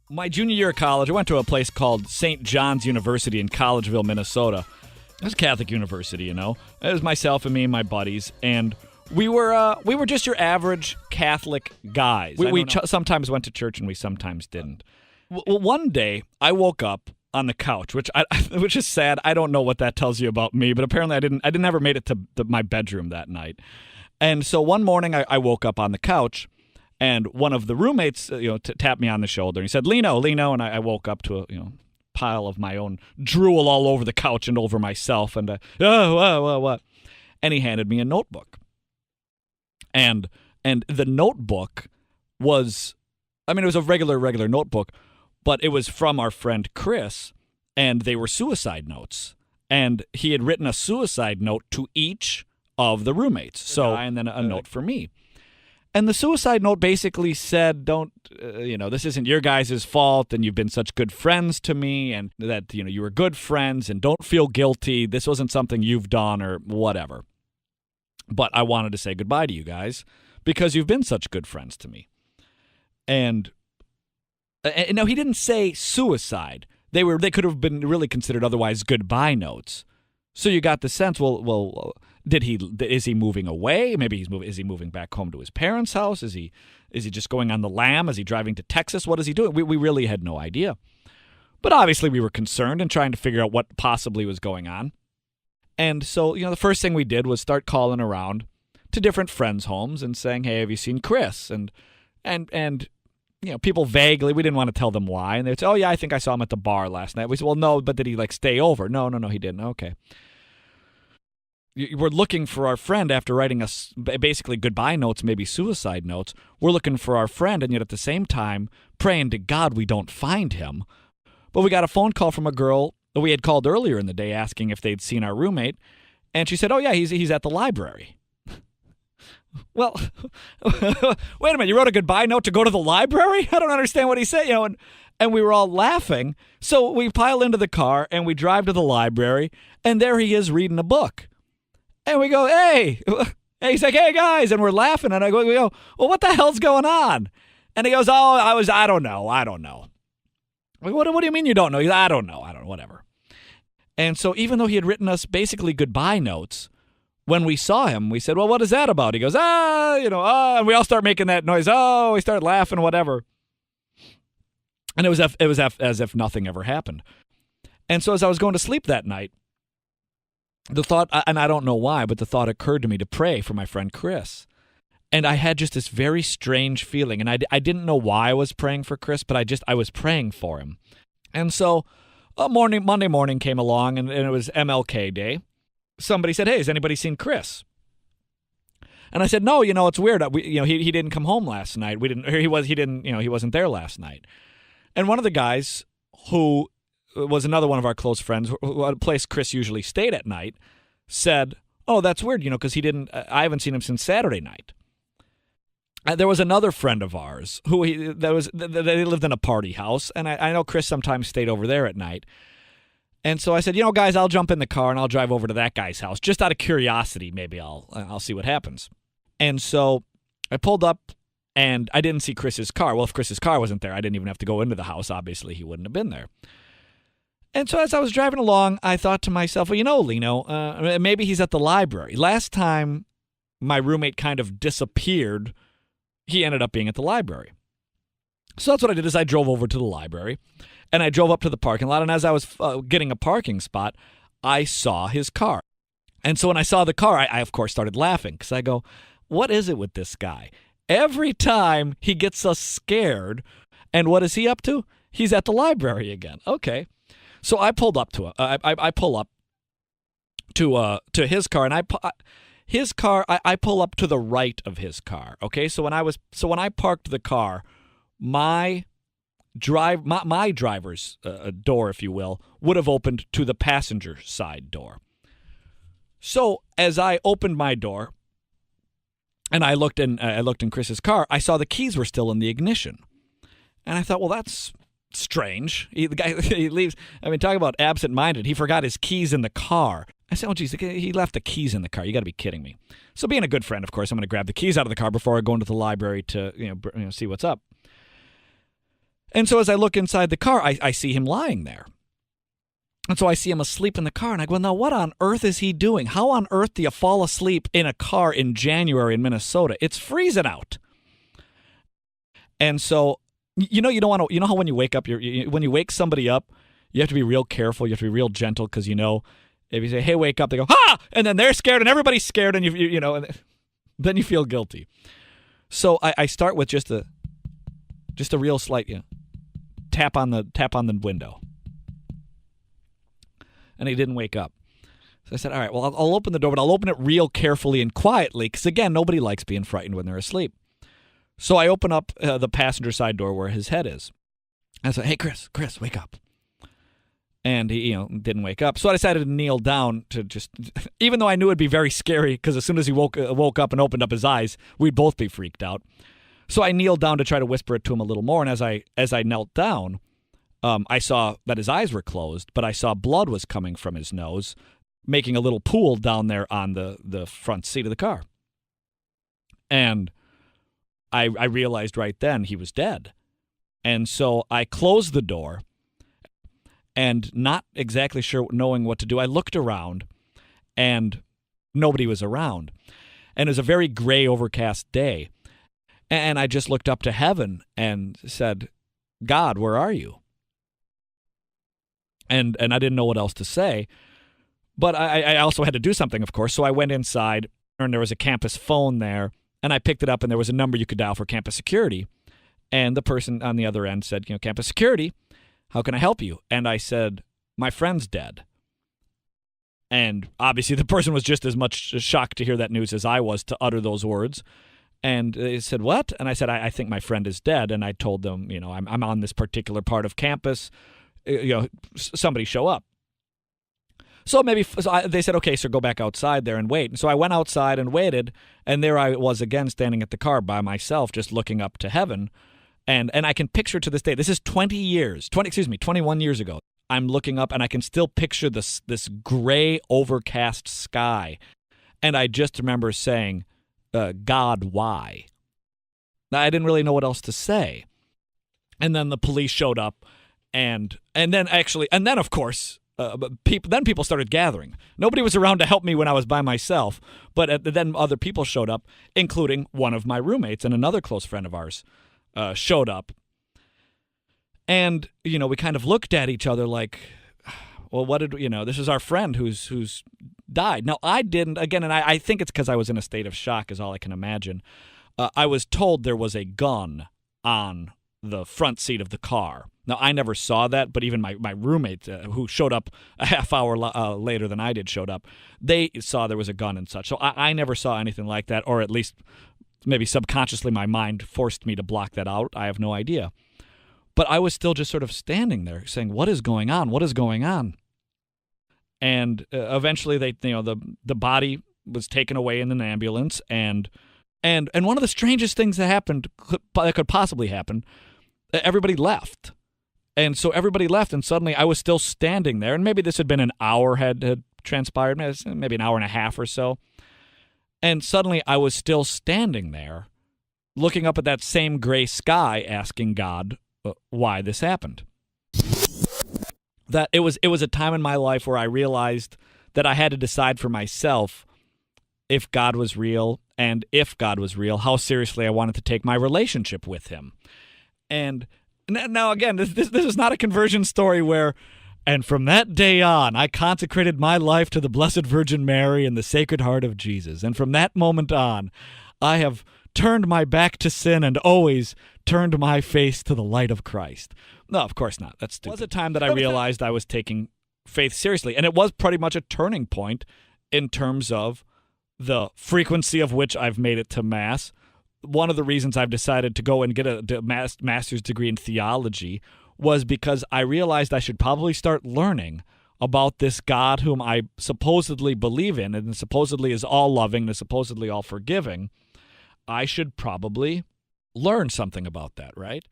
My junior year of college, I went to a place called St. John's University in Collegeville, Minnesota. It was a Catholic university, you know. It was myself and me and my buddies, and we were just your average Catholic guys. We sometimes went to church and we sometimes didn't. One day, I woke up on the couch, which is sad. I don't know what that tells you about me, but apparently I didn't ever made it to my bedroom that night. And so one morning, I woke up on the couch. And one of the roommates, tapped me on the shoulder. He said, Lino, and I woke up to a pile of my own drool all over the couch and over myself. And what? And he handed me a notebook. And the notebook was, it was a regular notebook, but it was from our friend Chris, and they were suicide notes. And he had written a suicide note to each of the roommates. And then a note for me. And the suicide note basically said, this isn't your guys' fault, and you've been such good friends to me, and that, you were good friends, and don't feel guilty. This wasn't something you've done or whatever. But I wanted to say goodbye to you guys because you've been such good friends to me. And no, he didn't say suicide. They could have been really considered otherwise goodbye notes. So you got the sense, is he moving away? Maybe is he moving back home to his parents' house? Is he just going on the lam? Is he driving to Texas? What is he doing? We really had no idea. But obviously we were concerned and trying to figure out what possibly was going on. And so, the first thing we did was start calling around to different friends' homes and saying, hey, have you seen Chris? And people vaguely, we didn't want to tell them why. And they'd say, oh, yeah, I think I saw him at the bar last night. We said, well, no, but did he stay over? No, he didn't. Okay. We're looking for our friend after writing us basically goodbye notes, maybe suicide notes. We're looking for our friend, and yet at the same time, praying to God we don't find him. But we got a phone call from a girl that we had called earlier in the day asking if they'd seen our roommate, and she said, oh, yeah, he's at the library. Well, wait a minute, you wrote a goodbye note to go to the library? I don't understand what he said, and we were all laughing. So we pile into the car, and we drive to the library, and there he is reading a book. And we go, hey. And he's like, hey, guys. And we're laughing. And we go, well, what the hell's going on? And he goes, oh, I don't know. Like, what do you mean you don't know? He's like, I don't know, whatever. And so even though he had written us basically goodbye notes, when we saw him, we said, well, what is that about? He goes, and we all start making that noise. Oh, we start laughing, whatever. And it was as if nothing ever happened. And so as I was going to sleep that night, the thought, and I don't know why, but the thought occurred to me to pray for my friend Chris. And I had just this very strange feeling, and I didn't know why I was praying for Chris, but I was praying for him. And so Monday morning came along, and it was MLK Day. Somebody said, hey, has anybody seen Chris? And I said, no, it's weird. He didn't come home last night. He wasn't there last night. And one of the guys who was another one of our close friends, a place Chris usually stayed at night, said, oh, that's weird, because I haven't seen him since Saturday night. There was another friend of ours they lived in a party house, and I know Chris sometimes stayed over there at night. And so I said, guys, I'll jump in the car and I'll drive over to that guy's house. Just out of curiosity, maybe I'll see what happens. And so I pulled up, and I didn't see Chris's car. Well, if Chris's car wasn't there, I didn't even have to go into the house. Obviously, he wouldn't have been there. And so as I was driving along, I thought to myself, well, Lino, maybe he's at the library. Last time my roommate kind of disappeared, he ended up being at the library. So that's what I did, is I drove over to the library, and I drove up to the parking lot, and as I was getting a parking spot, I saw his car. And so when I saw the car, I of course started laughing, because I go, what is it with this guy? Every time he gets us scared, and what is he up to? He's at the library again. Okay. So I pulled up to I pull up to his car, and I pull up to the right of his car. Okay, so when I parked the car, my driver's door, if you will, would have opened to the passenger side door. So as I opened my door, and I looked in Chris's car, I saw the keys were still in the ignition, and I thought, well, that's strange. The guy he leaves. Talk about absent-minded. He forgot his keys in the car. I said, oh, geez, he left the keys in the car. You got to be kidding me. So being a good friend, of course, I'm going to grab the keys out of the car before I go into the library to see what's up. And so as I look inside the car, I see him lying there. And so I see him asleep in the car, and I go, now what on earth is he doing? How on earth do you fall asleep in a car in January in Minnesota? It's freezing out. And so, you don't want to, how when you wake up, when you wake somebody up, you have to be real careful. You have to be real gentle because, if you say, hey, wake up, they go, ha! And then they're scared and everybody's scared and, and then you feel guilty. So I start with just a real slight tap on the window. And he didn't wake up. So I said, all right, well, I'll open the door, but I'll open it real carefully and quietly because, again, nobody likes being frightened when they're asleep. So I open up the passenger side door where his head is. I said, hey, Chris, wake up. And he, didn't wake up. So I decided to kneel down to just, even though I knew it'd be very scary because as soon as he woke up and opened up his eyes, we'd both be freaked out. So I kneeled down to try to whisper it to him a little more. And as I knelt down, I saw that his eyes were closed, but I saw blood was coming from his nose, making a little pool down there on the front seat of the car. And I realized right then he was dead. And so I closed the door, and not exactly sure knowing what to do, I looked around, and nobody was around. And it was a very gray, overcast day. And I just looked up to heaven and said, God, where are you? And I didn't know what else to say. But I also had to do something, of course. So I went inside, and there was a campus phone there, and I picked it up, and there was a number you could dial for campus security. And the person on the other end said, campus security, how can I help you? And I said, my friend's dead. And obviously the person was just as much shocked to hear that news as I was to utter those words. And they said, what? And I said, I think my friend is dead. And I told them, I'm on this particular part of campus. Somebody show up. So they said, okay, so go back outside there and wait. And so I went outside and waited, and there I was again standing at the car by myself, just looking up to heaven. And I can picture to this day, this is 21 years ago. I'm looking up, and I can still picture this gray, overcast sky. And I just remember saying, God, why? I didn't really know what else to say. And then the police showed up, and then of course, people started gathering. Nobody was around to help me when I was by myself, but then other people showed up, including one of my roommates and another close friend of ours showed up. And, we kind of looked at each other like, well, this is our friend who's died. Now, I didn't, again, and I think it's because I was in a state of shock is all I can imagine. I was told there was a gun on the front seat of the car. Now, I never saw that, but even my roommate, who showed up a half hour later than I did, showed up. They saw there was a gun and such. So I never saw anything like that, or at least maybe subconsciously my mind forced me to block that out. I have no idea. But I was still just sort of standing there saying, what is going on? What is going on? And eventually the body was taken away in an ambulance. And one of the strangest things that happened, that could possibly happen, everybody left. And so everybody left, and suddenly I was still standing there. And maybe this had been an hour had transpired, maybe an hour and a half or so. And suddenly I was still standing there, looking up at that same gray sky, asking God why this happened. That it was a time in my life where I realized that I had to decide for myself if God was real, and if God was real, how seriously I wanted to take my relationship with him. And now, again, this is not a conversion story where, and from that day on, I consecrated my life to the Blessed Virgin Mary and the Sacred Heart of Jesus. And from that moment on, I have turned my back to sin and always turned my face to the light of Christ. No, of course not. That's stupid. It was a time that I realized I was taking faith seriously. And it was pretty much a turning point in terms of the frequency of which I've made it to Mass. One of the reasons I've decided to go and get a master's degree in theology was because I realized I should probably start learning about this God whom I supposedly believe in and supposedly is all loving and supposedly all forgiving. I should probably learn something about that, right?